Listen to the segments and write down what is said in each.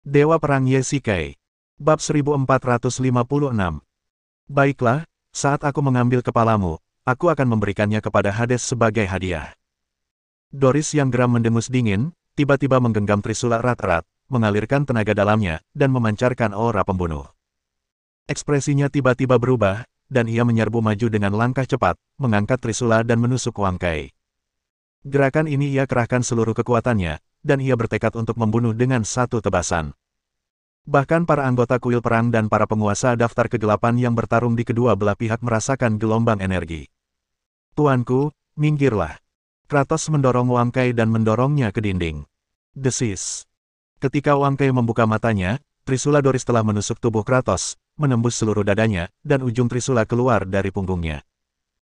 Dewa Perang Ye-Shikai. Bab 1456. Baiklah, saat aku mengambil kepalamu, aku akan memberikannya kepada Hades sebagai hadiah. Doris yang geram mendengus dingin, tiba-tiba menggenggam trisula erat-erat, mengalirkan tenaga dalamnya, dan memancarkan aura pembunuh. Ekspresinya tiba-tiba berubah, dan ia menyerbu maju dengan langkah cepat, mengangkat trisula dan menusuk Wang Kai. Gerakan ini ia kerahkan seluruh kekuatannya, dan ia bertekad untuk membunuh dengan satu tebasan. Bahkan para anggota kuil perang dan para penguasa daftar kegelapan yang bertarung di kedua belah pihak merasakan gelombang energi. Tuanku, minggirlah. Kratos mendorong Wang Kai dan mendorongnya ke dinding. Desis. Ketika Wang Kai membuka matanya, trisula Doris telah menusuk tubuh Kratos, menembus seluruh dadanya, dan ujung trisula keluar dari punggungnya.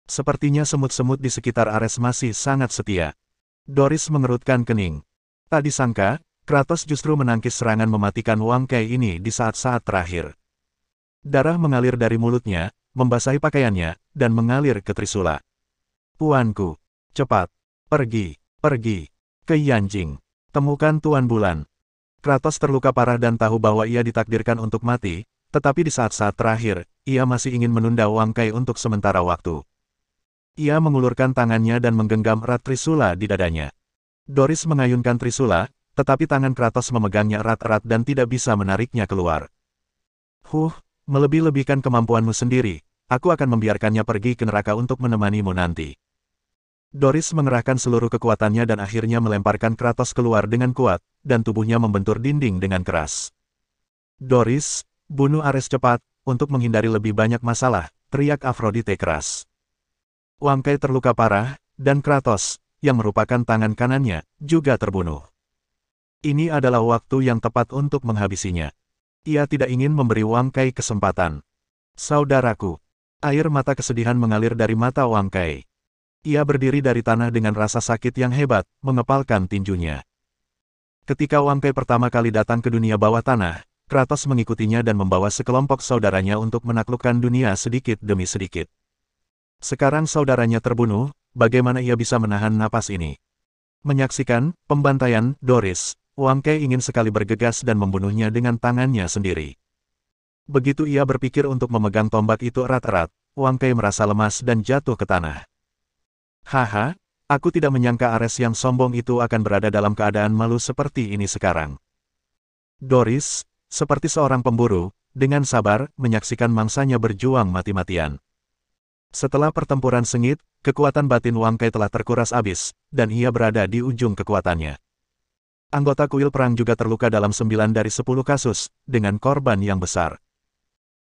Sepertinya semut-semut di sekitar Ares masih sangat setia. Doris mengerutkan kening. Tak disangka, Kratos justru menangkis serangan mematikan Wang Kai ini di saat-saat terakhir. Darah mengalir dari mulutnya, membasahi pakaiannya, dan mengalir ke trisula. Tuanku, cepat, pergi ke Yanjing. Temukan Tuan Bulan. Kratos terluka parah dan tahu bahwa ia ditakdirkan untuk mati, tetapi di saat-saat terakhir, ia masih ingin menunda Wang Kai untuk sementara waktu. Ia mengulurkan tangannya dan menggenggam erat trisula di dadanya. Doris mengayunkan trisula, tetapi tangan Kratos memegangnya erat-erat dan tidak bisa menariknya keluar. Melebih-lebihkan kemampuanmu sendiri, aku akan membiarkannya pergi ke neraka untuk menemanimu nanti. Doris mengerahkan seluruh kekuatannya dan akhirnya melemparkan Kratos keluar dengan kuat, dan tubuhnya membentur dinding dengan keras. Doris, bunuh Ares cepat, untuk menghindari lebih banyak masalah, teriak Aphrodite keras. Wang Kai terluka parah, dan Kratos, yang merupakan tangan kanannya, juga terbunuh. Ini adalah waktu yang tepat untuk menghabisinya. Ia tidak ingin memberi Wang Kai kesempatan. Saudaraku. Air mata kesedihan mengalir dari mata Wang Kai. Ia berdiri dari tanah dengan rasa sakit yang hebat, mengepalkan tinjunya. Ketika Wang Kai pertama kali datang ke dunia bawah tanah, Kratos mengikutinya dan membawa sekelompok saudaranya untuk menaklukkan dunia sedikit demi sedikit. Sekarang saudaranya terbunuh, bagaimana ia bisa menahan napas ini? Menyaksikan pembantaian Doris, Wang Kai ingin sekali bergegas dan membunuhnya dengan tangannya sendiri. Begitu ia berpikir untuk memegang tombak itu erat-erat, Wang Kai merasa lemas dan jatuh ke tanah. Haha, aku tidak menyangka Ares yang sombong itu akan berada dalam keadaan malu seperti ini sekarang. Doris, seperti seorang pemburu, dengan sabar, menyaksikan mangsanya berjuang mati-matian. Setelah pertempuran sengit, kekuatan batin Wang Kai telah terkuras habis, dan ia berada di ujung kekuatannya. Anggota kuil perang juga terluka dalam 9 dari 10 kasus, dengan korban yang besar.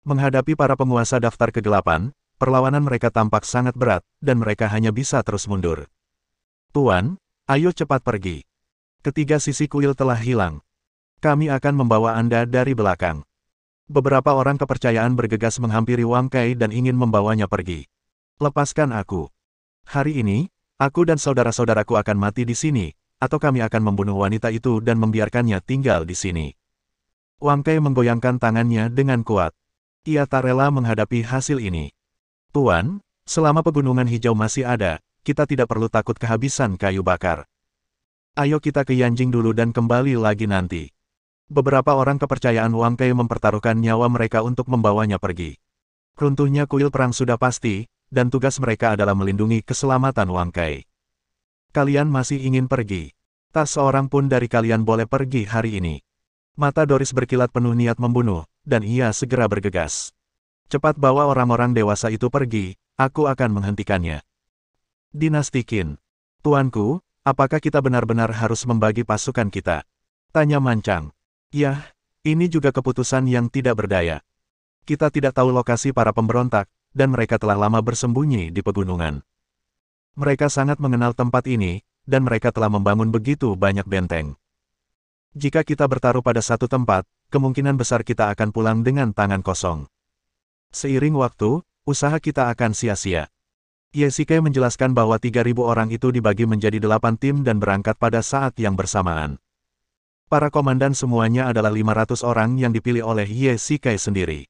Menghadapi para penguasa daftar kegelapan, perlawanan mereka tampak sangat berat, dan mereka hanya bisa terus mundur. Tuan, ayo cepat pergi. Ketiga sisi kuil telah hilang. Kami akan membawa Anda dari belakang. Beberapa orang kepercayaan bergegas menghampiri Wang Kai dan ingin membawanya pergi. Lepaskan aku. Hari ini, aku dan saudara-saudaraku akan mati di sini, atau kami akan membunuh wanita itu dan membiarkannya tinggal di sini. Wang Kai menggoyangkan tangannya dengan kuat. Ia tak rela menghadapi hasil ini. Tuan, selama pegunungan hijau masih ada, kita tidak perlu takut kehabisan kayu bakar. Ayo kita ke Yanjing dulu dan kembali lagi nanti. Beberapa orang kepercayaan Wang Kai mempertaruhkan nyawa mereka untuk membawanya pergi. Runtuhnya kuil perang sudah pasti, dan tugas mereka adalah melindungi keselamatan Wang Kai. Kalian masih ingin pergi? Tak seorang pun dari kalian boleh pergi hari ini. Mata Doris berkilat penuh niat membunuh, dan ia segera bergegas. Cepat bawa orang-orang dewasa itu pergi, aku akan menghentikannya. Dinasti Qin. Tuanku, apakah kita benar-benar harus membagi pasukan kita? Tanya Mancang. Yah, ini juga keputusan yang tidak berdaya. Kita tidak tahu lokasi para pemberontak, dan mereka telah lama bersembunyi di pegunungan. Mereka sangat mengenal tempat ini, dan mereka telah membangun begitu banyak benteng. Jika kita bertaruh pada satu tempat, kemungkinan besar kita akan pulang dengan tangan kosong. Seiring waktu, usaha kita akan sia-sia. Ye-Shikai menjelaskan bahwa 3.000 orang itu dibagi menjadi 8 tim dan berangkat pada saat yang bersamaan. Para komandan semuanya adalah 500 orang yang dipilih oleh Ye-Shikai sendiri.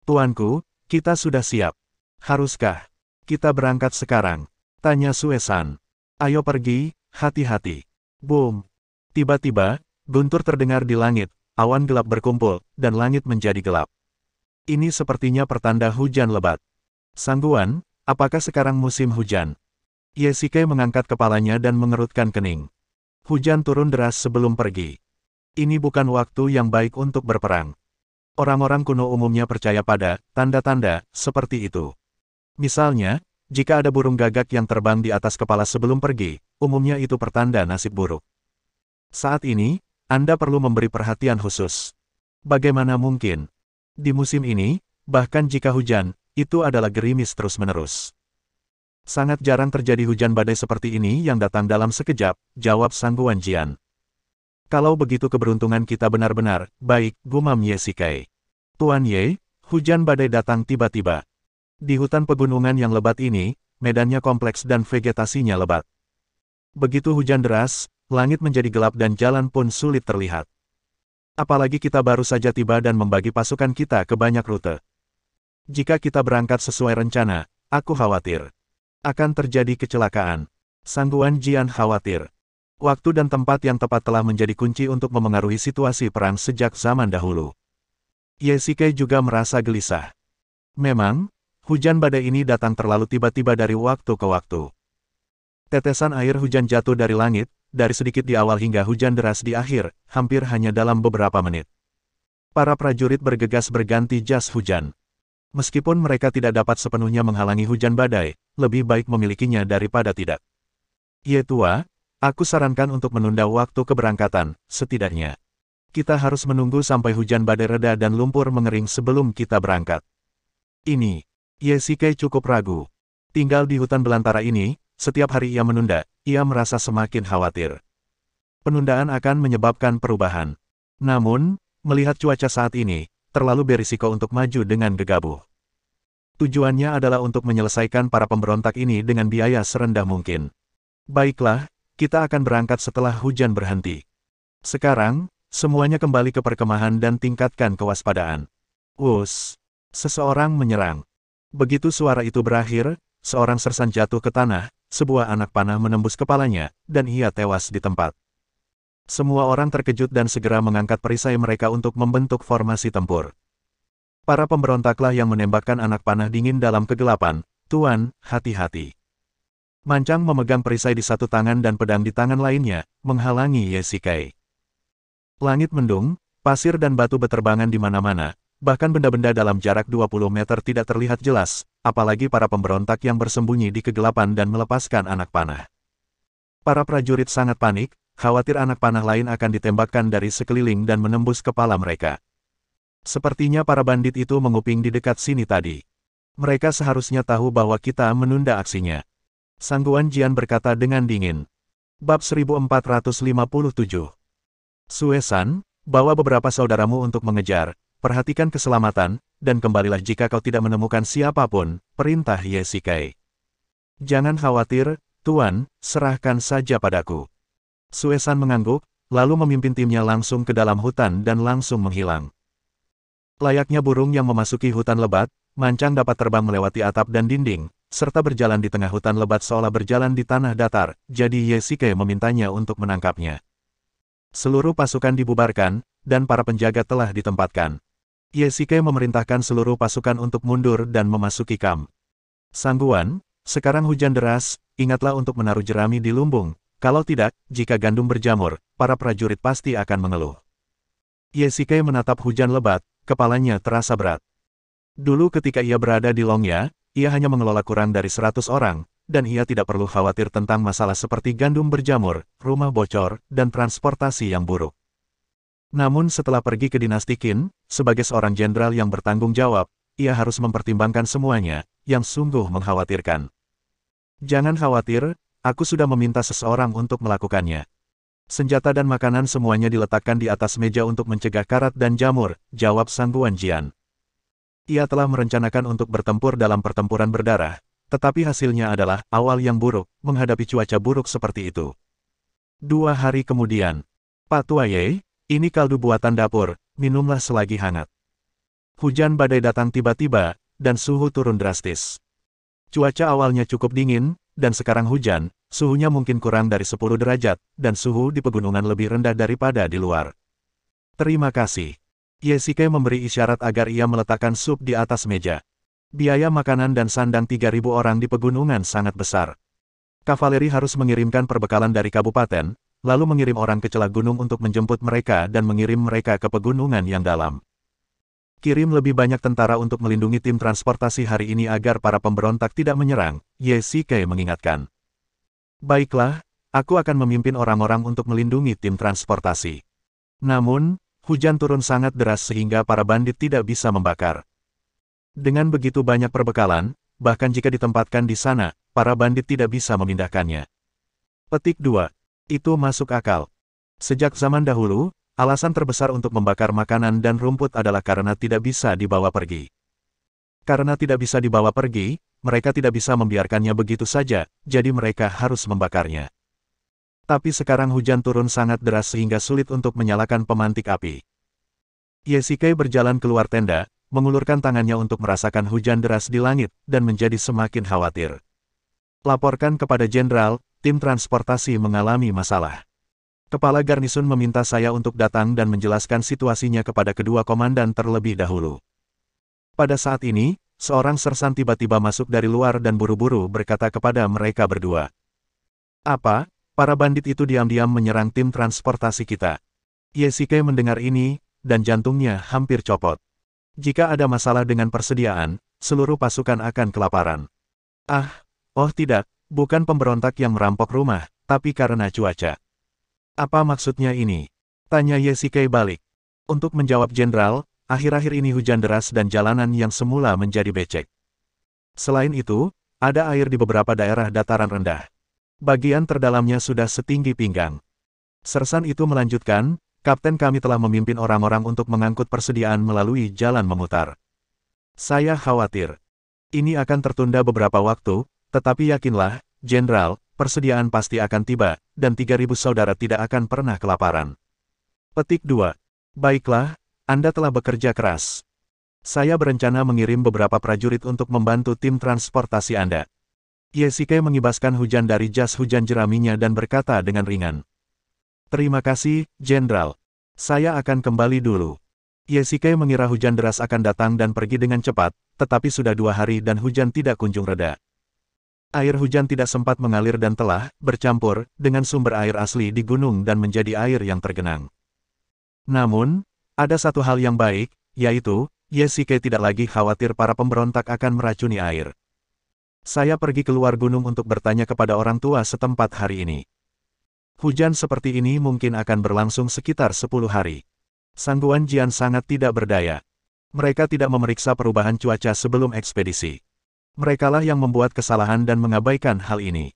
Tuanku, kita sudah siap. Haruskah kita berangkat sekarang? Tanya Sue-san. Ayo pergi, hati-hati. Boom. Tiba-tiba, guntur terdengar di langit, awan gelap berkumpul, dan langit menjadi gelap. Ini sepertinya pertanda hujan lebat. Sangguan, apakah sekarang musim hujan? Yesike mengangkat kepalanya dan mengerutkan kening. Hujan turun deras sebelum pergi. Ini bukan waktu yang baik untuk berperang. Orang-orang kuno umumnya percaya pada tanda-tanda seperti itu. Misalnya, jika ada burung gagak yang terbang di atas kepala sebelum pergi, umumnya itu pertanda nasib buruk. Saat ini, Anda perlu memberi perhatian khusus. Bagaimana mungkin? Di musim ini, bahkan jika hujan, itu adalah gerimis terus-menerus. Sangat jarang terjadi hujan badai seperti ini yang datang dalam sekejap, jawab Sangguan Jian. Kalau begitu keberuntungan kita benar-benar baik, gumam Yesike. Tuan Ye, hujan badai datang tiba-tiba. Di hutan pegunungan yang lebat ini, medannya kompleks dan vegetasinya lebat. Begitu hujan deras, langit menjadi gelap dan jalan pun sulit terlihat. Apalagi kita baru saja tiba dan membagi pasukan kita ke banyak rute. Jika kita berangkat sesuai rencana, aku khawatir akan terjadi kecelakaan. Sangguan Jian khawatir. Waktu dan tempat yang tepat telah menjadi kunci untuk memengaruhi situasi perang sejak zaman dahulu. Yesike juga merasa gelisah. Memang, hujan badai ini datang terlalu tiba-tiba dari waktu ke waktu. Tetesan air hujan jatuh dari langit, dari sedikit di awal hingga hujan deras di akhir, hampir hanya dalam beberapa menit. Para prajurit bergegas berganti jas hujan. Meskipun mereka tidak dapat sepenuhnya menghalangi hujan badai, lebih baik memilikinya daripada tidak. Ye tua, aku sarankan untuk menunda waktu keberangkatan, setidaknya. Kita harus menunggu sampai hujan badai reda dan lumpur mengering sebelum kita berangkat. Ini, Yesike cukup ragu. Tinggal di hutan belantara ini, setiap hari ia menunda, ia merasa semakin khawatir. Penundaan akan menyebabkan perubahan. Namun, melihat cuaca saat ini, terlalu berisiko untuk maju dengan gegabah. Tujuannya adalah untuk menyelesaikan para pemberontak ini dengan biaya serendah mungkin. Baiklah, kita akan berangkat setelah hujan berhenti. Sekarang, semuanya kembali ke perkemahan dan tingkatkan kewaspadaan. Wus! Seseorang menyerang. Begitu suara itu berakhir, seorang sersan jatuh ke tanah, sebuah anak panah menembus kepalanya, dan ia tewas di tempat. Semua orang terkejut dan segera mengangkat perisai mereka untuk membentuk formasi tempur. Para pemberontaklah yang menembakkan anak panah dingin dalam kegelapan. Tuan, hati-hati. Mancang memegang perisai di satu tangan dan pedang di tangan lainnya, menghalangi Yesike. Langit mendung, pasir dan batu beterbangan di mana-mana, bahkan benda-benda dalam jarak 20 meter tidak terlihat jelas, apalagi para pemberontak yang bersembunyi di kegelapan dan melepaskan anak panah. Para prajurit sangat panik, khawatir anak panah lain akan ditembakkan dari sekeliling dan menembus kepala mereka. Sepertinya para bandit itu menguping di dekat sini tadi. Mereka seharusnya tahu bahwa kita menunda aksinya. Sangguan Jian berkata dengan dingin. Bab 1457. Suesan, bawa beberapa saudaramu untuk mengejar. Perhatikan keselamatan, dan kembalilah jika kau tidak menemukan siapapun, perintah Yesike. Jangan khawatir, Tuan, serahkan saja padaku. Suesan mengangguk, lalu memimpin timnya langsung ke dalam hutan dan langsung menghilang. Layaknya burung yang memasuki hutan lebat, Mancang dapat terbang melewati atap dan dinding, serta berjalan di tengah hutan lebat seolah berjalan di tanah datar, jadi Yesike memintanya untuk menangkapnya. Seluruh pasukan dibubarkan, dan para penjaga telah ditempatkan. Yesike memerintahkan seluruh pasukan untuk mundur dan memasuki kamp. Sangguan, sekarang hujan deras, ingatlah untuk menaruh jerami di lumbung, kalau tidak, jika gandum berjamur, para prajurit pasti akan mengeluh. Yesike menatap hujan lebat, kepalanya terasa berat. Dulu ketika ia berada di Longya, ia hanya mengelola kurang dari 100 orang, dan ia tidak perlu khawatir tentang masalah seperti gandum berjamur, rumah bocor, dan transportasi yang buruk. Namun setelah pergi ke dinasti Qin, sebagai seorang jenderal yang bertanggung jawab, ia harus mempertimbangkan semuanya, yang sungguh mengkhawatirkan. Jangan khawatir, aku sudah meminta seseorang untuk melakukannya. Senjata dan makanan semuanya diletakkan di atas meja untuk mencegah karat dan jamur, jawab Sangguan Jian. Ia telah merencanakan untuk bertempur dalam pertempuran berdarah, tetapi hasilnya adalah awal yang buruk, menghadapi cuaca buruk seperti itu. 2 hari kemudian, Pak Tua Ye, ini kaldu buatan dapur, minumlah selagi hangat. Hujan badai datang tiba-tiba, dan suhu turun drastis. Cuaca awalnya cukup dingin, dan sekarang hujan, suhunya mungkin kurang dari 10 derajat, dan suhu di pegunungan lebih rendah daripada di luar. Terima kasih. Yesike memberi isyarat agar ia meletakkan sup di atas meja. Biaya makanan dan sandang 3.000 orang di pegunungan sangat besar. Kavaleri harus mengirimkan perbekalan dari kabupaten, lalu mengirim orang ke celah gunung untuk menjemput mereka dan mengirim mereka ke pegunungan yang dalam. Kirim lebih banyak tentara untuk melindungi tim transportasi hari ini agar para pemberontak tidak menyerang, Yesike mengingatkan. Baiklah, aku akan memimpin orang-orang untuk melindungi tim transportasi. Namun, hujan turun sangat deras sehingga para bandit tidak bisa membakar. Dengan begitu banyak perbekalan, bahkan jika ditempatkan di sana, para bandit tidak bisa memindahkannya. Petik 2. Itu masuk akal. Sejak zaman dahulu, alasan terbesar untuk membakar makanan dan rumput adalah karena tidak bisa dibawa pergi. Karena tidak bisa dibawa pergi, mereka tidak bisa membiarkannya begitu saja, jadi mereka harus membakarnya. Tapi sekarang hujan turun sangat deras sehingga sulit untuk menyalakan pemantik api. Yesike berjalan keluar tenda, mengulurkan tangannya untuk merasakan hujan deras di langit, dan menjadi semakin khawatir. Laporkan kepada jenderal, tim transportasi mengalami masalah. Kepala garnisun meminta saya untuk datang dan menjelaskan situasinya kepada kedua komandan terlebih dahulu. Pada saat ini, seorang sersan tiba-tiba masuk dari luar dan buru-buru berkata kepada mereka berdua. Apa? Para bandit itu diam-diam menyerang tim transportasi kita. Yesike mendengar ini, dan jantungnya hampir copot. Jika ada masalah dengan persediaan, seluruh pasukan akan kelaparan. Oh tidak, bukan pemberontak yang merampok rumah, tapi karena cuaca. Apa maksudnya ini? Tanya Yesike balik. Untuk menjawab jenderal, akhir-akhir ini hujan deras dan jalanan yang semula menjadi becek. Selain itu, ada air di beberapa daerah dataran rendah. Bagian terdalamnya sudah setinggi pinggang. Sersan itu melanjutkan, Kapten kami telah memimpin orang-orang untuk mengangkut persediaan melalui jalan memutar. Saya khawatir. Ini akan tertunda beberapa waktu, tetapi yakinlah, jenderal, persediaan pasti akan tiba, dan 3.000 saudara tidak akan pernah kelaparan. Petik 2. Baiklah, Anda telah bekerja keras. Saya berencana mengirim beberapa prajurit untuk membantu tim transportasi Anda. Yesike mengibaskan hujan dari jas hujan jeraminya dan berkata dengan ringan. Terima kasih, jenderal. Saya akan kembali dulu. Yesike mengira hujan deras akan datang dan pergi dengan cepat, tetapi sudah 2 hari dan hujan tidak kunjung reda. Air hujan tidak sempat mengalir dan telah bercampur dengan sumber air asli di gunung dan menjadi air yang tergenang. Namun, ada satu hal yang baik, yaitu, Yesike tidak lagi khawatir para pemberontak akan meracuni air. Saya pergi keluar gunung untuk bertanya kepada orang tua setempat hari ini. Hujan seperti ini mungkin akan berlangsung sekitar 10 hari. Sangguan Jian sangat tidak berdaya. Mereka tidak memeriksa perubahan cuaca sebelum ekspedisi. Merekalah yang membuat kesalahan dan mengabaikan hal ini.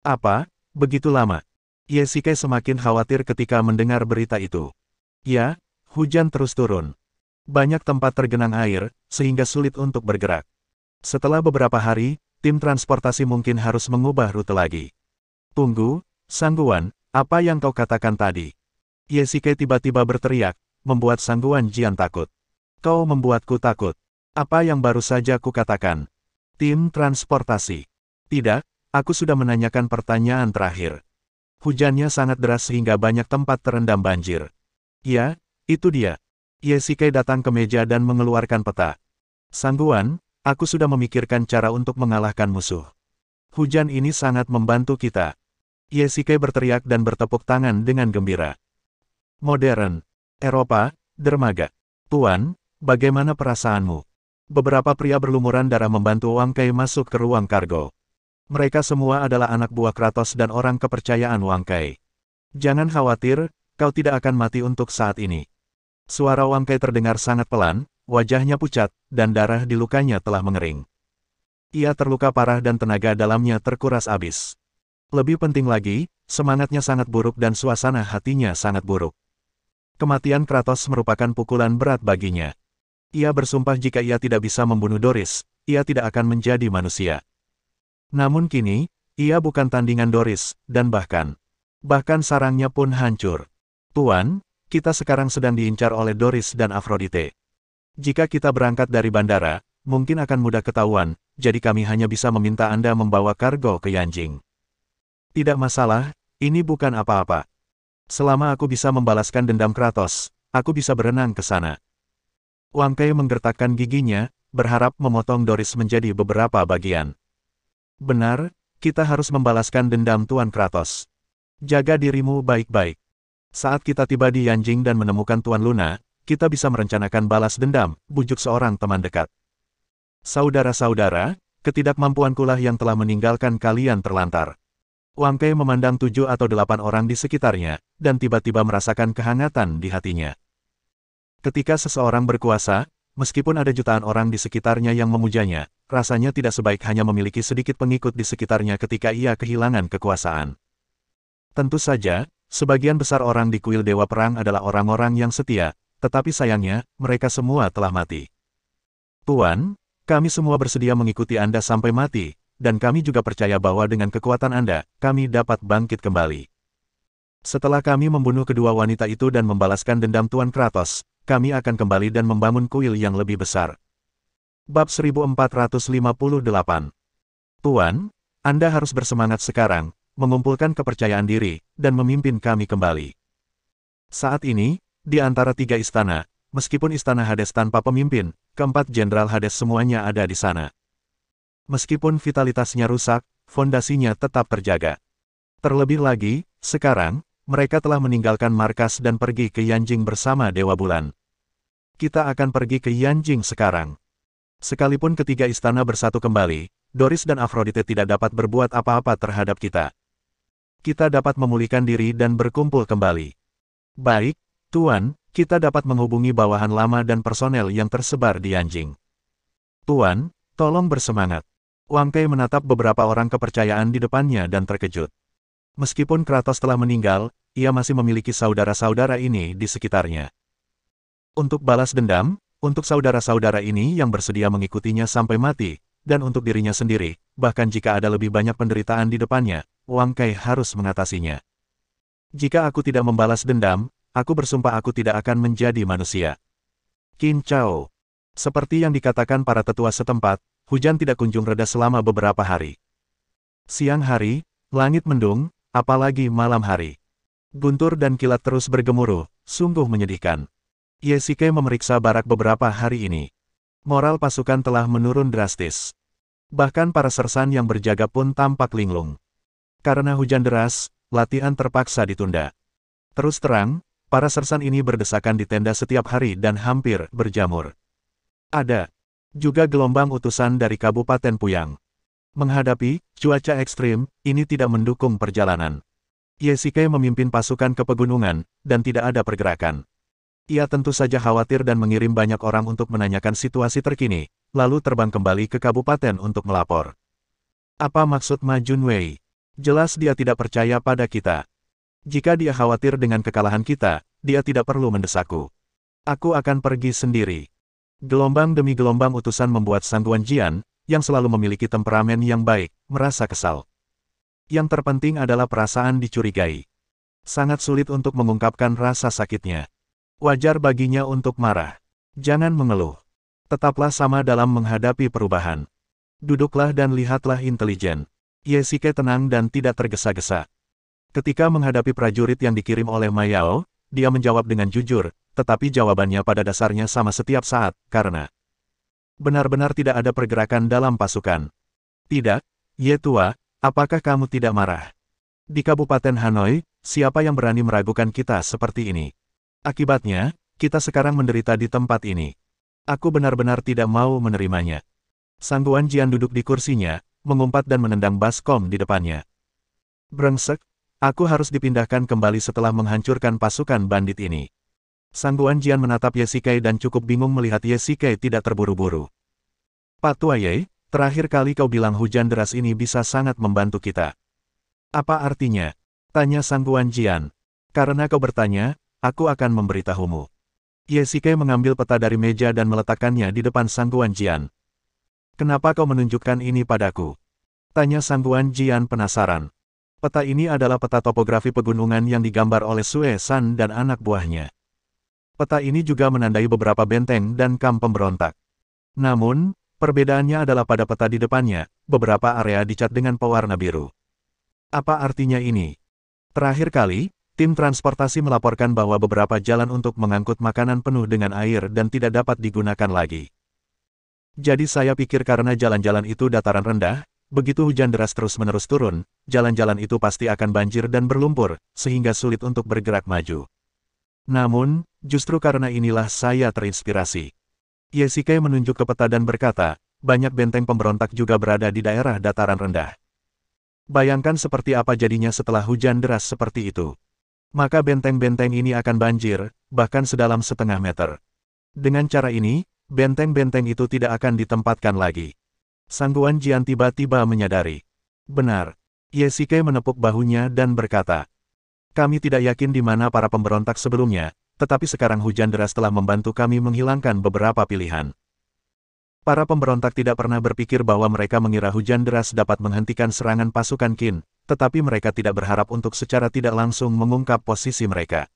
Apa? Begitu lama? Yesike semakin khawatir ketika mendengar berita itu. Ya, hujan terus turun. Banyak tempat tergenang air, sehingga sulit untuk bergerak. Setelah beberapa hari, tim transportasi mungkin harus mengubah rute lagi. Tunggu, Sangguan, apa yang kau katakan tadi? Yesike tiba-tiba berteriak, membuat Sangguan Jian takut. Kau membuatku takut. Apa yang baru saja kukatakan? Tim transportasi. Tidak, aku sudah menanyakan pertanyaan terakhir. Hujannya sangat deras sehingga banyak tempat terendam banjir. Ya, itu dia. Yesike datang ke meja dan mengeluarkan peta. Sangguan, aku sudah memikirkan cara untuk mengalahkan musuh. Hujan ini sangat membantu kita. Yesike berteriak dan bertepuk tangan dengan gembira. Modern. Eropa, dermaga. Tuan, bagaimana perasaanmu? Beberapa pria berlumuran darah membantu Wang Kai masuk ke ruang kargo. Mereka semua adalah anak buah Kratos dan orang kepercayaan Wang Kai. Jangan khawatir, kau tidak akan mati untuk saat ini. Suara Wang Kai terdengar sangat pelan, wajahnya pucat, dan darah di lukanya telah mengering. Ia terluka parah dan tenaga dalamnya terkuras habis. Lebih penting lagi, semangatnya sangat buruk dan suasana hatinya sangat buruk. Kematian Kratos merupakan pukulan berat baginya. Ia bersumpah jika ia tidak bisa membunuh Doris, ia tidak akan menjadi manusia. Namun kini, ia bukan tandingan Doris, dan bahkan sarangnya pun hancur. Tuan, kita sekarang sedang diincar oleh Doris dan Aphrodite. Jika kita berangkat dari bandara, mungkin akan mudah ketahuan, jadi kami hanya bisa meminta Anda membawa kargo ke Yanjing. Tidak masalah, ini bukan apa-apa. Selama aku bisa membalaskan dendam Kratos, aku bisa berenang ke sana. Wang Kei menggertakkan giginya, berharap memotong Doris menjadi beberapa bagian. Benar, kita harus membalaskan dendam Tuan Kratos. Jaga dirimu baik-baik. Saat kita tiba di Yanjing dan menemukan Tuan Luna, kita bisa merencanakan balas dendam, bujuk seorang teman dekat. Saudara-saudara, ketidakmampuankulah yang telah meninggalkan kalian terlantar. Wang Kei memandang 7 atau 8 orang di sekitarnya, dan tiba-tiba merasakan kehangatan di hatinya. Ketika seseorang berkuasa, meskipun ada jutaan orang di sekitarnya yang memujanya, rasanya tidak sebaik hanya memiliki sedikit pengikut di sekitarnya ketika ia kehilangan kekuasaan. Tentu saja, sebagian besar orang di kuil Dewa Perang adalah orang-orang yang setia, tetapi sayangnya, mereka semua telah mati. Tuan, kami semua bersedia mengikuti Anda sampai mati, dan kami juga percaya bahwa dengan kekuatan Anda, kami dapat bangkit kembali. Setelah kami membunuh kedua wanita itu dan membalaskan dendam Tuan Kratos, kami akan kembali dan membangun kuil yang lebih besar. Bab 1458. Tuan, Anda harus bersemangat sekarang, mengumpulkan kepercayaan diri, dan memimpin kami kembali. Saat ini, di antara 3 istana, meskipun istana Hades tanpa pemimpin, keempat Jenderal Hades semuanya ada di sana. Meskipun vitalitasnya rusak, fondasinya tetap terjaga. Terlebih lagi, sekarang, mereka telah meninggalkan markas dan pergi ke Yanjing bersama Dewa Bulan. Kita akan pergi ke Yanjing sekarang. Sekalipun ketiga istana bersatu kembali, Doris dan Aphrodite tidak dapat berbuat apa-apa terhadap kita. Kita dapat memulihkan diri dan berkumpul kembali. Baik, Tuan, kita dapat menghubungi bawahan lama dan personel yang tersebar di Yanjing. Tuan, tolong bersemangat. Wang Kei menatap beberapa orang kepercayaan di depannya dan terkejut. Meskipun Kratos telah meninggal, ia masih memiliki saudara-saudara ini di sekitarnya. Untuk balas dendam, untuk saudara-saudara ini yang bersedia mengikutinya sampai mati, dan untuk dirinya sendiri, bahkan jika ada lebih banyak penderitaan di depannya, Wang Kei harus mengatasinya. Jika aku tidak membalas dendam, aku bersumpah aku tidak akan menjadi manusia. Qin Chao. Seperti yang dikatakan para tetua setempat, hujan tidak kunjung reda selama beberapa hari. Siang hari, langit mendung, apalagi malam hari. Guntur dan kilat terus bergemuruh, sungguh menyedihkan. Yesuke memeriksa barak beberapa hari ini. Moral pasukan telah menurun drastis. Bahkan para sersan yang berjaga pun tampak linglung. Karena hujan deras, latihan terpaksa ditunda. Terus terang, para sersan ini berdesakan di tenda setiap hari dan hampir berjamur. Ada juga gelombang utusan dari Kabupaten Puyang. Menghadapi cuaca ekstrim, ini tidak mendukung perjalanan. Yesuke memimpin pasukan ke pegunungan, dan tidak ada pergerakan. Ia tentu saja khawatir dan mengirim banyak orang untuk menanyakan situasi terkini, lalu terbang kembali ke kabupaten untuk melapor. Apa maksud Ma Junwei? Jelas dia tidak percaya pada kita. Jika dia khawatir dengan kekalahan kita, dia tidak perlu mendesakku. Aku akan pergi sendiri. Gelombang demi gelombang utusan membuat Sang Guanjian, yang selalu memiliki temperamen yang baik, merasa kesal. Yang terpenting adalah perasaan dicurigai. Sangat sulit untuk mengungkapkan rasa sakitnya. Wajar baginya untuk marah. Jangan mengeluh. Tetaplah sama dalam menghadapi perubahan. Duduklah dan lihatlah intelijen. Yesuke tenang dan tidak tergesa-gesa. Ketika menghadapi prajurit yang dikirim oleh Ma Yao, dia menjawab dengan jujur, tetapi jawabannya pada dasarnya sama setiap saat, karena benar-benar tidak ada pergerakan dalam pasukan. Tidak, Ye Tua, apakah kamu tidak marah? Di Kabupaten Hanoi, siapa yang berani meragukan kita seperti ini? Akibatnya, kita sekarang menderita di tempat ini. Aku benar-benar tidak mau menerimanya. Sang Guanjian duduk di kursinya, mengumpat dan menendang baskom di depannya. Brengsek, aku harus dipindahkan kembali setelah menghancurkan pasukan bandit ini. Sang Guanjian menatap Yesuke dan cukup bingung melihat Yesuke tidak terburu-buru. Pak Tuaye, terakhir kali kau bilang hujan deras ini bisa sangat membantu kita. Apa artinya? Tanya Sang Guanjian. Karena kau bertanya, aku akan memberitahumu. Yesuke mengambil peta dari meja dan meletakkannya di depan Sang Guanjian. Kenapa kau menunjukkan ini padaku? Tanya Sang Guanjian penasaran. Peta ini adalah peta topografi pegunungan yang digambar oleh Sue San dan anak buahnya. Peta ini juga menandai beberapa benteng dan kamp pemberontak. Namun, perbedaannya adalah pada peta di depannya, beberapa area dicat dengan pewarna biru. Apa artinya ini? Terakhir kali, Tim transportasi melaporkan bahwa beberapa jalan untuk mengangkut makanan penuh dengan air dan tidak dapat digunakan lagi. Jadi saya pikir karena jalan-jalan itu dataran rendah, begitu hujan deras terus-menerus turun, jalan-jalan itu pasti akan banjir dan berlumpur, sehingga sulit untuk bergerak maju. Namun, justru karena inilah saya terinspirasi. Yesike menunjuk ke peta dan berkata, banyak benteng pemberontak juga berada di daerah dataran rendah. Bayangkan seperti apa jadinya setelah hujan deras seperti itu. Maka benteng-benteng ini akan banjir, bahkan sedalam setengah meter. Dengan cara ini, benteng-benteng itu tidak akan ditempatkan lagi. Sangguan Jian tiba-tiba menyadari. Benar. Yesike menepuk bahunya dan berkata, kami tidak yakin di mana para pemberontak sebelumnya, tetapi sekarang hujan deras telah membantu kami menghilangkan beberapa pilihan. Para pemberontak tidak pernah berpikir bahwa mereka mengira hujan deras dapat menghentikan serangan pasukan Qin, tetapi mereka tidak berharap untuk secara tidak langsung mengungkap posisi mereka.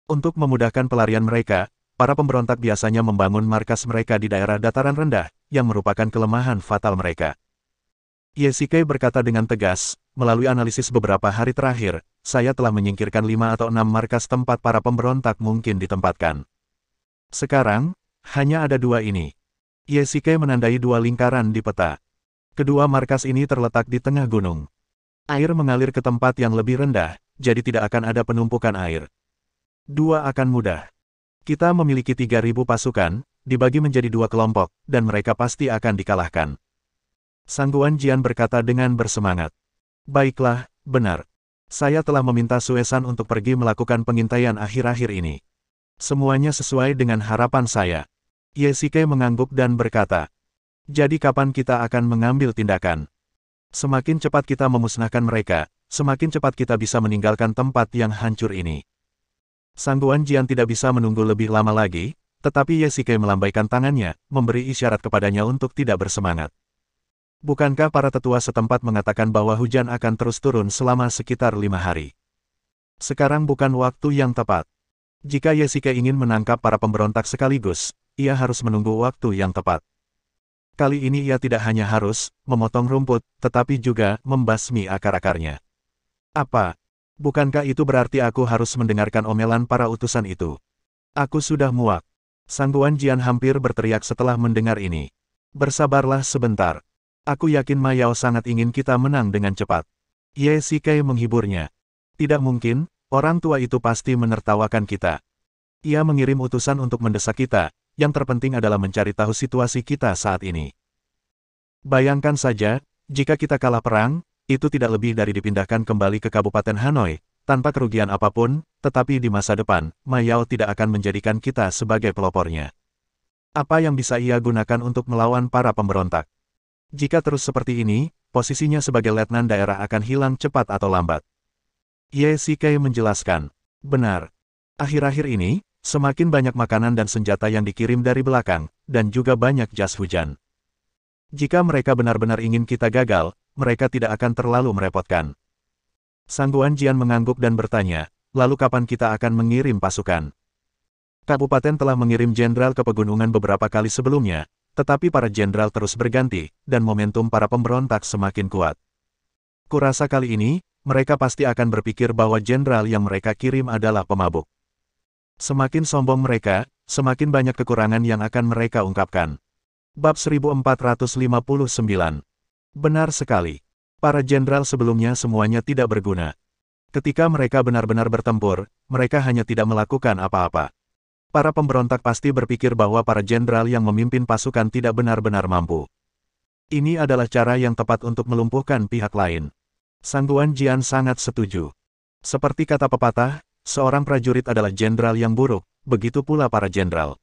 Untuk memudahkan pelarian mereka, para pemberontak biasanya membangun markas mereka di daerah dataran rendah, yang merupakan kelemahan fatal mereka. Yesike berkata dengan tegas, melalui analisis beberapa hari terakhir, saya telah menyingkirkan 5 atau 6 markas tempat para pemberontak mungkin ditempatkan. Sekarang, hanya ada 2 ini. Yesike menandai 2 lingkaran di peta. Kedua markas ini terletak di tengah gunung. Air mengalir ke tempat yang lebih rendah, jadi tidak akan ada penumpukan air. 2 akan mudah. Kita memiliki 3.000 pasukan, dibagi menjadi 2 kelompok, dan mereka pasti akan dikalahkan. Sangguan Jian berkata dengan bersemangat. Baiklah, benar. Saya telah meminta Suesan untuk pergi melakukan pengintaian akhir-akhir ini. Semuanya sesuai dengan harapan saya. Yesike mengangguk dan berkata, jadi kapan kita akan mengambil tindakan? Semakin cepat kita memusnahkan mereka, semakin cepat kita bisa meninggalkan tempat yang hancur ini. Sangguan Jian tidak bisa menunggu lebih lama lagi, tetapi Yesike melambaikan tangannya, memberi isyarat kepadanya untuk tidak bersemangat. Bukankah para tetua setempat mengatakan bahwa hujan akan terus turun selama sekitar 5 hari? Sekarang bukan waktu yang tepat. Jika Yesike ingin menangkap para pemberontak sekaligus, ia harus menunggu waktu yang tepat. Kali ini ia tidak hanya harus memotong rumput, tetapi juga membasmi akar-akarnya. Apa? Bukankah itu berarti aku harus mendengarkan omelan para utusan itu? Aku sudah muak. Sangguan Jian hampir berteriak setelah mendengar ini. Bersabarlah sebentar. Aku yakin Ma Yao sangat ingin kita menang dengan cepat. Yesike menghiburnya. Tidak mungkin, orang tua itu pasti menertawakan kita. Ia mengirim utusan untuk mendesak kita. Yang terpenting adalah mencari tahu situasi kita saat ini. Bayangkan saja, jika kita kalah perang, itu tidak lebih dari dipindahkan kembali ke Kabupaten Hanoi, tanpa kerugian apapun, tetapi di masa depan, Ma Yao tidak akan menjadikan kita sebagai pelopornya. Apa yang bisa ia gunakan untuk melawan para pemberontak? Jika terus seperti ini, posisinya sebagai letnan daerah akan hilang cepat atau lambat. Yesike menjelaskan. Benar. Akhir-akhir ini, semakin banyak makanan dan senjata yang dikirim dari belakang, dan juga banyak jas hujan. Jika mereka benar-benar ingin kita gagal, mereka tidak akan terlalu merepotkan. Sangguan Jian mengangguk dan bertanya, lalu kapan kita akan mengirim pasukan? Kabupaten telah mengirim jenderal ke pegunungan beberapa kali sebelumnya, tetapi para jenderal terus berganti, dan momentum para pemberontak semakin kuat. Kurasa kali ini, mereka pasti akan berpikir bahwa jenderal yang mereka kirim adalah pemabuk. Semakin sombong mereka, semakin banyak kekurangan yang akan mereka ungkapkan. Bab 1459. Benar sekali. Para jenderal sebelumnya semuanya tidak berguna. Ketika mereka benar-benar bertempur, mereka hanya tidak melakukan apa-apa. Para pemberontak pasti berpikir bahwa para jenderal yang memimpin pasukan tidak benar-benar mampu. Ini adalah cara yang tepat untuk melumpuhkan pihak lain. Sangguan Jian sangat setuju. Seperti kata pepatah, seorang prajurit adalah jenderal yang buruk, begitu pula para jenderal.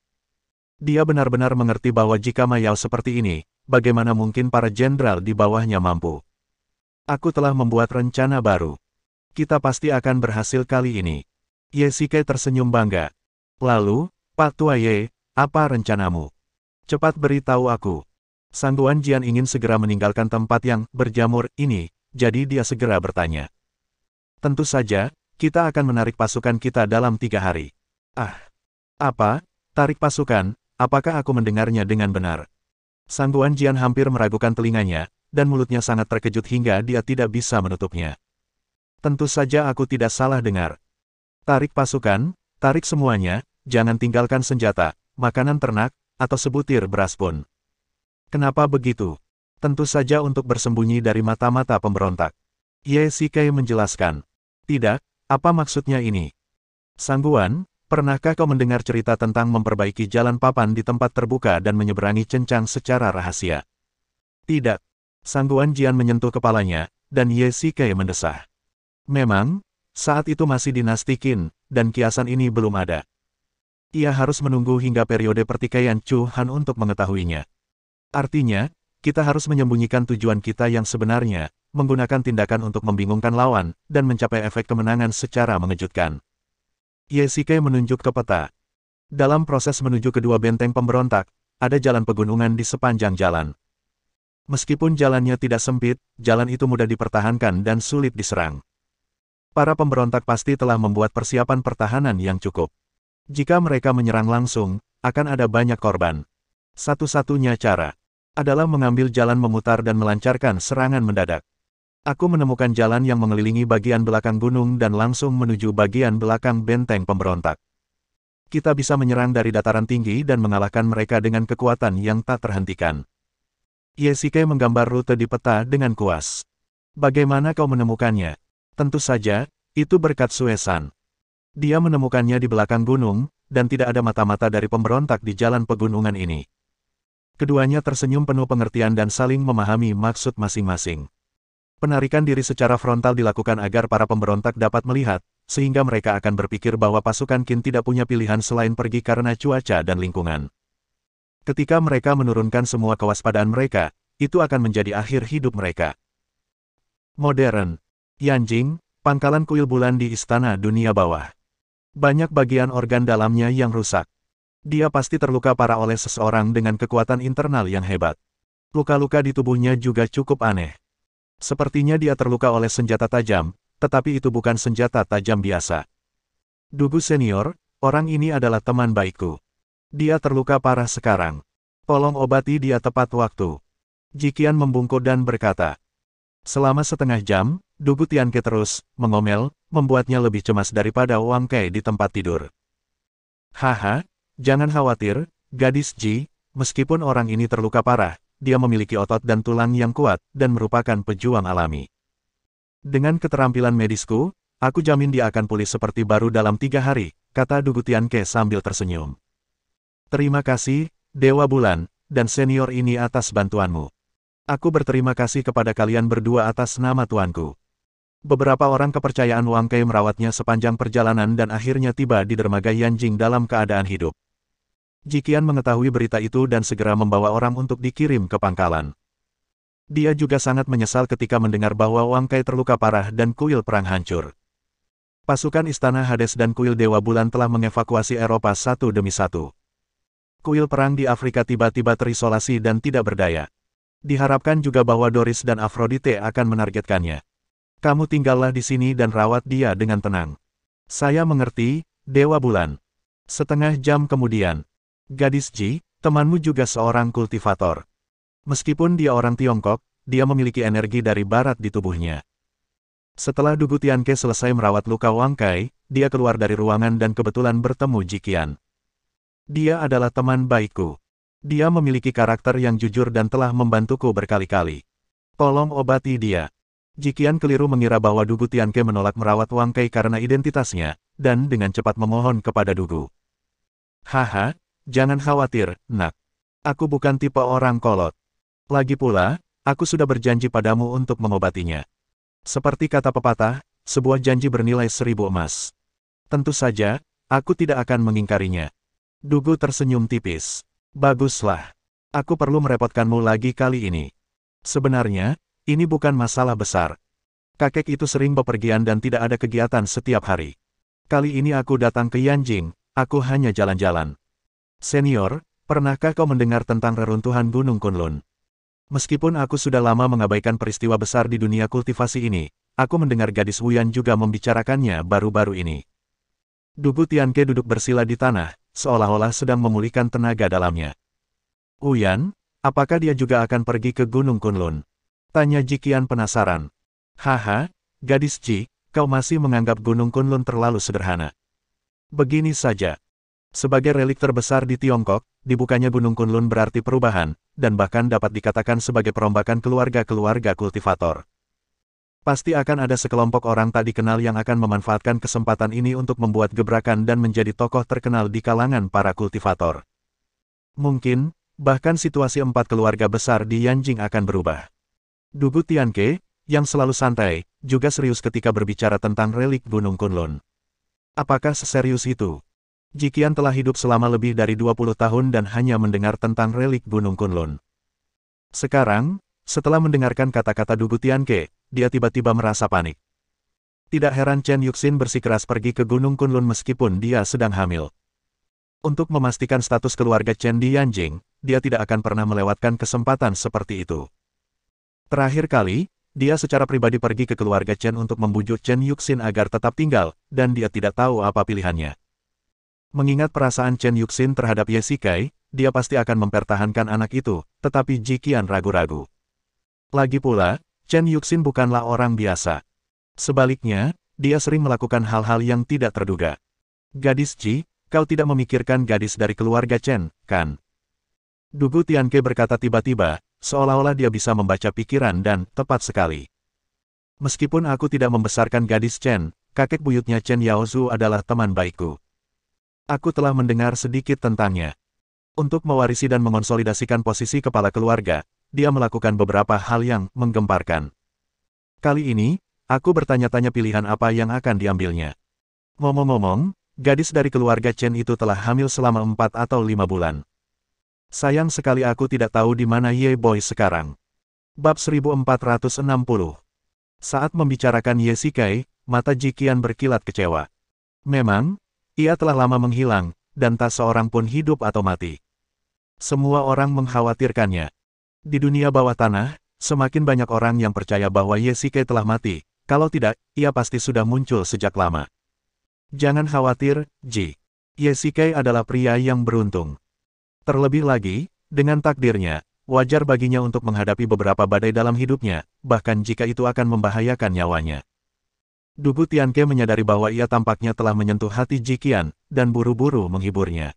Dia benar-benar mengerti bahwa jika Ma Yao seperti ini, bagaimana mungkin para jenderal di bawahnya mampu. Aku telah membuat rencana baru. Kita pasti akan berhasil kali ini. Yesike tersenyum bangga. Lalu, Pak Tua Ye, apa rencanamu? Cepat beritahu aku. Sangguan Jian ingin segera meninggalkan tempat yang berjamur ini, jadi dia segera bertanya. Tentu saja, kita akan menarik pasukan kita dalam 3 hari. Ah, apa? Tarik pasukan, apakah aku mendengarnya dengan benar? Sangguan Jian hampir meragukan telinganya, dan mulutnya sangat terkejut hingga dia tidak bisa menutupnya. Tentu saja aku tidak salah dengar. Tarik pasukan, tarik semuanya, jangan tinggalkan senjata, makanan ternak, atau sebutir beras pun. Kenapa begitu? Tentu saja untuk bersembunyi dari mata-mata pemberontak. Ye Shikai menjelaskan. Tidak, apa maksudnya ini? Sangguan, pernahkah kau mendengar cerita tentang memperbaiki jalan papan di tempat terbuka dan menyeberangi cencang secara rahasia? Tidak. Sangguan Jian menyentuh kepalanya, dan Ye Shikai mendesah. Memang, saat itu masih dinasti Qin, dan kiasan ini belum ada. Ia harus menunggu hingga periode pertikaian Chu Han untuk mengetahuinya. Artinya, kita harus menyembunyikan tujuan kita yang sebenarnya, menggunakan tindakan untuk membingungkan lawan, dan mencapai efek kemenangan secara mengejutkan. Ye Shikai menunjuk ke peta. Dalam proses menuju kedua benteng pemberontak, ada jalan pegunungan di sepanjang jalan. Meskipun jalannya tidak sempit, jalan itu mudah dipertahankan dan sulit diserang. Para pemberontak pasti telah membuat persiapan pertahanan yang cukup. Jika mereka menyerang langsung, akan ada banyak korban. Satu-satunya cara adalah mengambil jalan memutar dan melancarkan serangan mendadak. Aku menemukan jalan yang mengelilingi bagian belakang gunung dan langsung menuju bagian belakang benteng pemberontak. Kita bisa menyerang dari dataran tinggi dan mengalahkan mereka dengan kekuatan yang tak terhentikan. Ye Shikai menggambar rute di peta dengan kuas. Bagaimana kau menemukannya? Tentu saja, itu berkat Suesan. Dia menemukannya di belakang gunung, dan tidak ada mata-mata dari pemberontak di jalan pegunungan ini. Keduanya tersenyum penuh pengertian dan saling memahami maksud masing-masing. Penarikan diri secara frontal dilakukan agar para pemberontak dapat melihat, sehingga mereka akan berpikir bahwa pasukan Qin tidak punya pilihan selain pergi karena cuaca dan lingkungan. Ketika mereka menurunkan semua kewaspadaan mereka, itu akan menjadi akhir hidup mereka. Modern. Yanjing, pangkalan kuil bulan di Istana Dunia Bawah. Banyak bagian organ dalamnya yang rusak. Dia pasti terluka parah oleh seseorang dengan kekuatan internal yang hebat. Luka-luka di tubuhnya juga cukup aneh. Sepertinya dia terluka oleh senjata tajam, tetapi itu bukan senjata tajam biasa. Dugu senior, orang ini adalah teman baikku. Dia terluka parah sekarang. Tolong obati dia tepat waktu. Jiqian membungkuk dan berkata. Selama setengah jam, Dugu Tianke terus mengomel, membuatnya lebih cemas daripada Wang Kai di tempat tidur. Haha, jangan khawatir, gadis Ji, meskipun orang ini terluka parah, dia memiliki otot dan tulang yang kuat, dan merupakan pejuang alami. Dengan keterampilan medisku, aku jamin dia akan pulih seperti baru dalam 3 hari, kata Dugu Tianke sambil tersenyum. Terima kasih, Dewa Bulan, dan senior ini atas bantuanmu. Aku berterima kasih kepada kalian berdua atas nama tuanku. Beberapa orang kepercayaan Wang Kai merawatnya sepanjang perjalanan dan akhirnya tiba di dermaga Yanjing dalam keadaan hidup. Jiqian mengetahui berita itu dan segera membawa orang untuk dikirim ke pangkalan. Dia juga sangat menyesal ketika mendengar bahwa Wang Kai terluka parah dan kuil perang hancur. Pasukan Istana Hades dan kuil Dewa Bulan telah mengevakuasi Eropa satu demi satu. Kuil perang di Afrika tiba-tiba terisolasi dan tidak berdaya. Diharapkan juga bahwa Doris dan Aphrodite akan menargetkannya. Kamu tinggallah di sini dan rawat dia dengan tenang. Saya mengerti, Dewa Bulan. Setengah jam kemudian. Gadis Ji, temanmu juga seorang kultivator. Meskipun dia orang Tiongkok, dia memiliki energi dari barat di tubuhnya. Setelah Dugu Tianke selesai merawat luka Wang Kai, dia keluar dari ruangan dan kebetulan bertemu Jiqian. Dia adalah teman baikku. Dia memiliki karakter yang jujur dan telah membantuku berkali-kali. Tolong obati dia. Jiqian keliru mengira bahwa Dugu Tianke menolak merawat Wang Kai karena identitasnya, dan dengan cepat memohon kepada Dugu. Haha, jangan khawatir, nak. Aku bukan tipe orang kolot. Lagi pula, aku sudah berjanji padamu untuk mengobatinya. Seperti kata pepatah, sebuah janji bernilai 1000 emas. Tentu saja, aku tidak akan mengingkarinya. Dugu tersenyum tipis. Baguslah. Aku perlu merepotkanmu lagi kali ini. Sebenarnya, ini bukan masalah besar. Kakek itu sering bepergian dan tidak ada kegiatan setiap hari. Kali ini aku datang ke Yanjing, aku hanya jalan-jalan. Senior, pernahkah kau mendengar tentang reruntuhan Gunung Kunlun? Meskipun aku sudah lama mengabaikan peristiwa besar di dunia kultivasi ini, aku mendengar gadis Wuyan juga membicarakannya baru-baru ini. Dugu Tianke duduk bersila di tanah, seolah-olah sedang memulihkan tenaga dalamnya. Wuyan, apakah dia juga akan pergi ke Gunung Kunlun? Tanya Jiqian penasaran. Haha, gadis Ji, kau masih menganggap Gunung Kunlun terlalu sederhana. Begini saja. Sebagai relik terbesar di Tiongkok, dibukanya Gunung Kunlun berarti perubahan, dan bahkan dapat dikatakan sebagai perombakan keluarga-keluarga kultivator. Pasti akan ada sekelompok orang tak dikenal yang akan memanfaatkan kesempatan ini untuk membuat gebrakan dan menjadi tokoh terkenal di kalangan para kultivator. Mungkin, bahkan situasi 4 keluarga besar di Yanjing akan berubah. Dugu Tianke, yang selalu santai, juga serius ketika berbicara tentang relik Gunung Kunlun. Apakah seserius itu? Jiqian telah hidup selama lebih dari 20 tahun dan hanya mendengar tentang relik Gunung Kunlun. Sekarang, setelah mendengarkan kata-kata Dugu Tianke, dia tiba-tiba merasa panik. Tidak heran Chen Yuxin bersikeras pergi ke Gunung Kunlun meskipun dia sedang hamil. Untuk memastikan status keluarga Chen di Yanjing, dia tidak akan pernah melewatkan kesempatan seperti itu. Terakhir kali, dia secara pribadi pergi ke keluarga Chen untuk membujuk Chen Yuxin agar tetap tinggal, dan dia tidak tahu apa pilihannya. Mengingat perasaan Chen Yuxin terhadap Ye Shikai, dia pasti akan mempertahankan anak itu, tetapi Jiqian ragu-ragu. Lagi pula, Chen Yuxin bukanlah orang biasa. Sebaliknya, dia sering melakukan hal-hal yang tidak terduga. Gadis Ji, kau tidak memikirkan gadis dari keluarga Chen, kan? Dugu Tianke berkata tiba-tiba, seolah-olah dia bisa membaca pikiran dan tepat sekali. Meskipun aku tidak membesarkan gadis Chen, kakek buyutnya Chen Yaozu adalah teman baikku. Aku telah mendengar sedikit tentangnya. Untuk mewarisi dan mengonsolidasikan posisi kepala keluarga, dia melakukan beberapa hal yang menggemparkan. Kali ini, aku bertanya-tanya pilihan apa yang akan diambilnya. Ngomong-ngomong, gadis dari keluarga Chen itu telah hamil selama 4 atau 5 bulan. Sayang sekali aku tidak tahu di mana Ye Boy sekarang. Bab 1460. Saat membicarakan Ye Shikai, mata Jiqian berkilat kecewa. Memang, ia telah lama menghilang, dan tak seorang pun hidup atau mati. Semua orang mengkhawatirkannya. Di dunia bawah tanah, semakin banyak orang yang percaya bahwa Ye Shikai telah mati, kalau tidak, ia pasti sudah muncul sejak lama. Jangan khawatir, Ji. Ye Shikai adalah pria yang beruntung. Terlebih lagi, dengan takdirnya, wajar baginya untuk menghadapi beberapa badai dalam hidupnya, bahkan jika itu akan membahayakan nyawanya. Dugu Tianke menyadari bahwa ia tampaknya telah menyentuh hati Jiqian, dan buru-buru menghiburnya.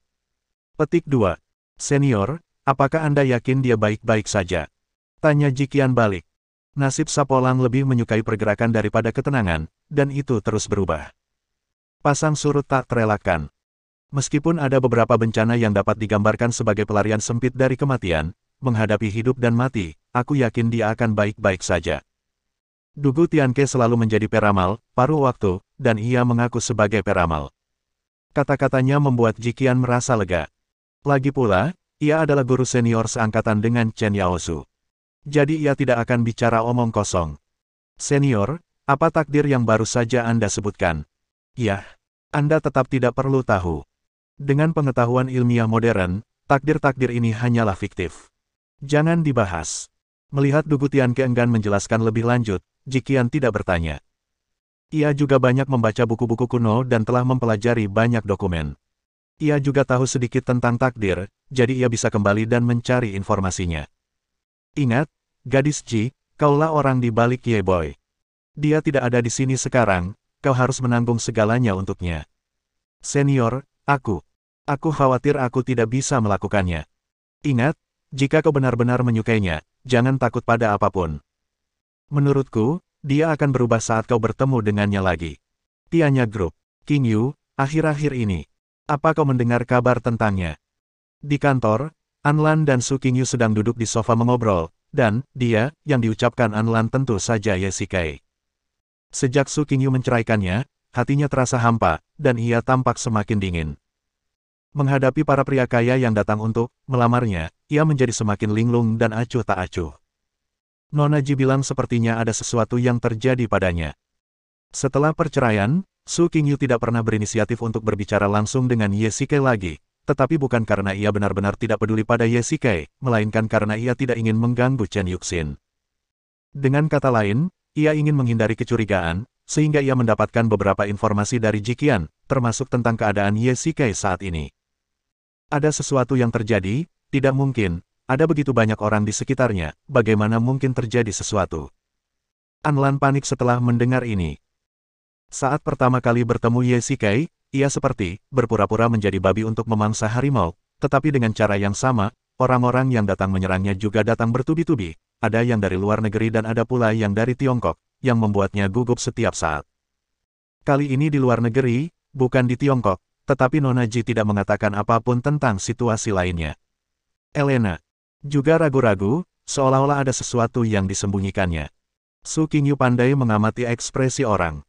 Petik 2. Senior, apakah Anda yakin dia baik-baik saja? Tanya Jiqian balik. Nasib Sapolang lebih menyukai pergerakan daripada ketenangan, dan itu terus berubah. Pasang surut tak terelakkan. Meskipun ada beberapa bencana yang dapat digambarkan sebagai pelarian sempit dari kematian, menghadapi hidup dan mati, aku yakin dia akan baik-baik saja. Dugu Tianke selalu menjadi peramal, paruh waktu, dan ia mengaku sebagai peramal. Kata-katanya membuat Jiqian merasa lega. Lagi pula, ia adalah guru senior seangkatan dengan Chen Yaozu. Jadi ia tidak akan bicara omong kosong. Senior, apa takdir yang baru saja Anda sebutkan? Yah, Anda tetap tidak perlu tahu. Dengan pengetahuan ilmiah modern, takdir-takdir ini hanyalah fiktif. Jangan dibahas. Melihat Dugu Tianke enggan menjelaskan lebih lanjut, Jiqian tidak bertanya. Ia juga banyak membaca buku-buku kuno dan telah mempelajari banyak dokumen. Ia juga tahu sedikit tentang takdir, jadi ia bisa kembali dan mencari informasinya. Ingat, gadis Ji, kaulah orang di balik Ye Boy. Dia tidak ada di sini sekarang, kau harus menanggung segalanya untuknya. Senior, aku khawatir aku tidak bisa melakukannya. Ingat, jika kau benar-benar menyukainya, jangan takut pada apapun. Menurutku, dia akan berubah saat kau bertemu dengannya lagi. Tianya Group, King Yu, akhir-akhir ini. Apa kau mendengar kabar tentangnya? Di kantor, Anlan dan Su Qingyu sedang duduk di sofa mengobrol, dan, dia, yang diucapkan Anlan tentu saja Ye Shikai. Sejak Su Qingyu menceraikannya, hatinya terasa hampa, dan ia tampak semakin dingin. Menghadapi para pria kaya yang datang untuk melamarnya, ia menjadi semakin linglung dan acuh tak acuh. Nona Ji bilang sepertinya ada sesuatu yang terjadi padanya. Setelah perceraian, Su Qingyu tidak pernah berinisiatif untuk berbicara langsung dengan Ye Shikai lagi, tetapi bukan karena ia benar-benar tidak peduli pada Ye Shikai, melainkan karena ia tidak ingin mengganggu Chen Yuxin. Dengan kata lain, ia ingin menghindari kecurigaan, sehingga ia mendapatkan beberapa informasi dari Jiqian, termasuk tentang keadaan Ye Shikai saat ini. Ada sesuatu yang terjadi, tidak mungkin. Ada begitu banyak orang di sekitarnya, bagaimana mungkin terjadi sesuatu? Anlan panik setelah mendengar ini. Saat pertama kali bertemu Ye Shikai, ia seperti berpura-pura menjadi babi untuk memangsa harimau, tetapi dengan cara yang sama, orang-orang yang datang menyerangnya juga datang bertubi-tubi, ada yang dari luar negeri dan ada pula yang dari Tiongkok, yang membuatnya gugup setiap saat. Kali ini di luar negeri, bukan di Tiongkok, tetapi Nona Ji tidak mengatakan apapun tentang situasi lainnya. Elena juga ragu-ragu, seolah-olah ada sesuatu yang disembunyikannya. Su Qingyu pandai mengamati ekspresi orang.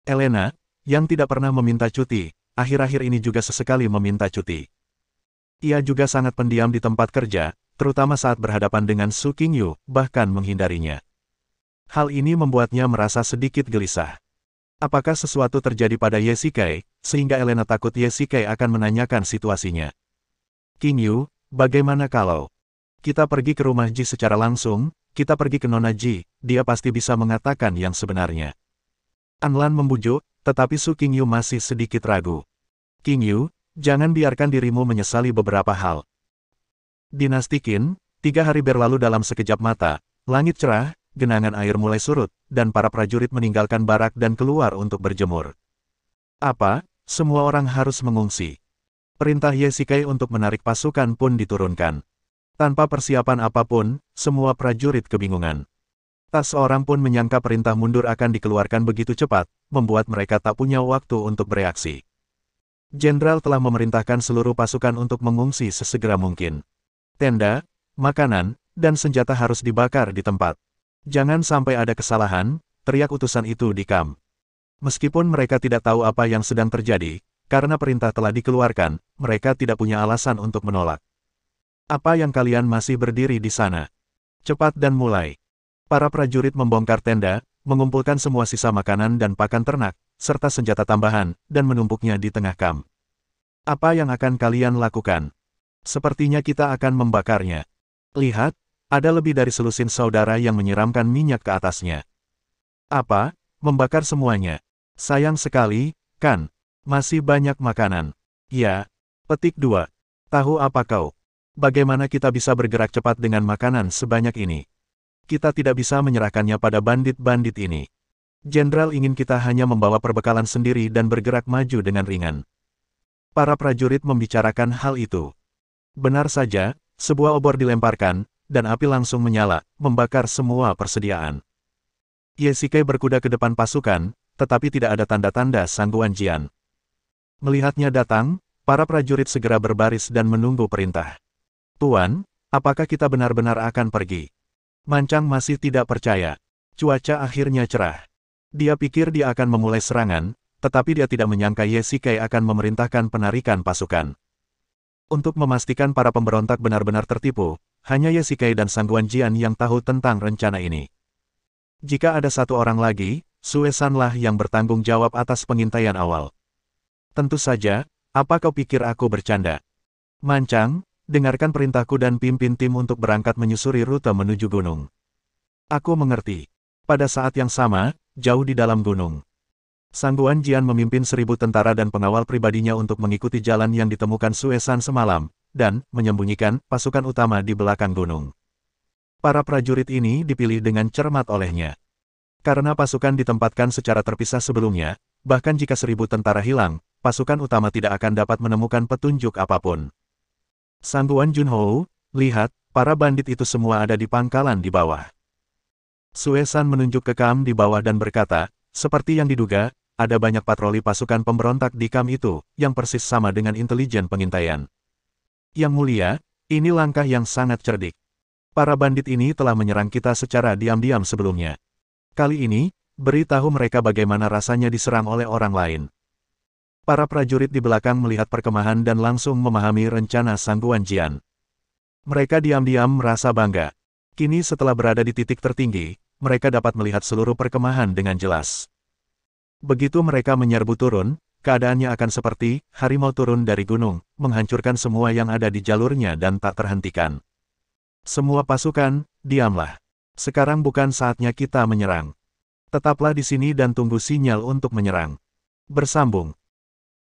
Elena, yang tidak pernah meminta cuti, akhir-akhir ini juga sesekali meminta cuti. Ia juga sangat pendiam di tempat kerja, terutama saat berhadapan dengan Su Qingyu, bahkan menghindarinya. Hal ini membuatnya merasa sedikit gelisah. Apakah sesuatu terjadi pada Ye Shikai, sehingga Elena takut Ye Shikai akan menanyakan situasinya? Qingyu, bagaimana kalau kita pergi ke rumah Ji secara langsung, kita pergi ke Nona Ji, dia pasti bisa mengatakan yang sebenarnya. Anlan membujuk, tetapi Su Qingyu masih sedikit ragu. Qingyu, jangan biarkan dirimu menyesali beberapa hal. Dinasti Qin, 3 hari berlalu dalam sekejap mata, langit cerah, genangan air mulai surut, dan para prajurit meninggalkan barak dan keluar untuk berjemur. Apa? Semua orang harus mengungsi. Perintah Ye Shikai untuk menarik pasukan pun diturunkan. Tanpa persiapan apapun, semua prajurit kebingungan. Tak seorang pun menyangka perintah mundur akan dikeluarkan begitu cepat, membuat mereka tak punya waktu untuk bereaksi. Jenderal telah memerintahkan seluruh pasukan untuk mengungsi sesegera mungkin. Tenda, makanan, dan senjata harus dibakar di tempat. Jangan sampai ada kesalahan, teriak utusan itu di kamp. Meskipun mereka tidak tahu apa yang sedang terjadi, karena perintah telah dikeluarkan, mereka tidak punya alasan untuk menolak. Apa yang kalian masih berdiri di sana? Cepat dan mulai. Para prajurit membongkar tenda, mengumpulkan semua sisa makanan dan pakan ternak, serta senjata tambahan, dan menumpuknya di tengah kamp. Apa yang akan kalian lakukan? Sepertinya kita akan membakarnya. Lihat, ada lebih dari selusin saudara yang menyiramkan minyak ke atasnya. Apa? Membakar semuanya? Sayang sekali, kan? Masih banyak makanan. Ya. Petik 2. Tahu apa kau? Bagaimana kita bisa bergerak cepat dengan makanan sebanyak ini? Kita tidak bisa menyerahkannya pada bandit-bandit ini. Jenderal ingin kita hanya membawa perbekalan sendiri dan bergerak maju dengan ringan. Para prajurit membicarakan hal itu. Benar saja, sebuah obor dilemparkan, dan api langsung menyala, membakar semua persediaan. Ye Shikai berkuda ke depan pasukan, tetapi tidak ada tanda-tanda Sang Guanjian. Melihatnya datang, para prajurit segera berbaris dan menunggu perintah. Tuan, apakah kita benar-benar akan pergi? Mancang masih tidak percaya. Cuaca akhirnya cerah. Dia pikir dia akan memulai serangan, tetapi dia tidak menyangka Ye Shikai akan memerintahkan penarikan pasukan. Untuk memastikan para pemberontak benar-benar tertipu, hanya Ye Shikai dan Sang Guanjian yang tahu tentang rencana ini. Jika ada satu orang lagi, Sue San lah yang bertanggung jawab atas pengintaian awal. Tentu saja, apa kau pikir aku bercanda? Mancang, dengarkan perintahku dan pimpin tim untuk berangkat menyusuri rute menuju gunung. Aku mengerti. Pada saat yang sama, jauh di dalam gunung, Sang Guanjian memimpin 1000 tentara dan pengawal pribadinya untuk mengikuti jalan yang ditemukan Sue San semalam, dan menyembunyikan pasukan utama di belakang gunung. Para prajurit ini dipilih dengan cermat olehnya. Karena pasukan ditempatkan secara terpisah sebelumnya, bahkan jika 1000 tentara hilang, pasukan utama tidak akan dapat menemukan petunjuk apapun. Sang Guan Junhou, lihat, para bandit itu semua ada di pangkalan di bawah. Sue San menunjuk ke kamp di bawah dan berkata, seperti yang diduga, ada banyak patroli pasukan pemberontak di kamp itu, yang persis sama dengan intelijen pengintaian. Yang mulia, ini langkah yang sangat cerdik. Para bandit ini telah menyerang kita secara diam-diam sebelumnya. Kali ini, beritahu mereka bagaimana rasanya diserang oleh orang lain. Para prajurit di belakang melihat perkemahan dan langsung memahami rencana Sang Guanjian. Mereka diam-diam merasa bangga. Kini setelah berada di titik tertinggi, mereka dapat melihat seluruh perkemahan dengan jelas. Begitu mereka menyerbu turun, keadaannya akan seperti harimau turun dari gunung, menghancurkan semua yang ada di jalurnya dan tak terhentikan. Semua pasukan, diamlah. Sekarang bukan saatnya kita menyerang. Tetaplah di sini dan tunggu sinyal untuk menyerang. Bersambung.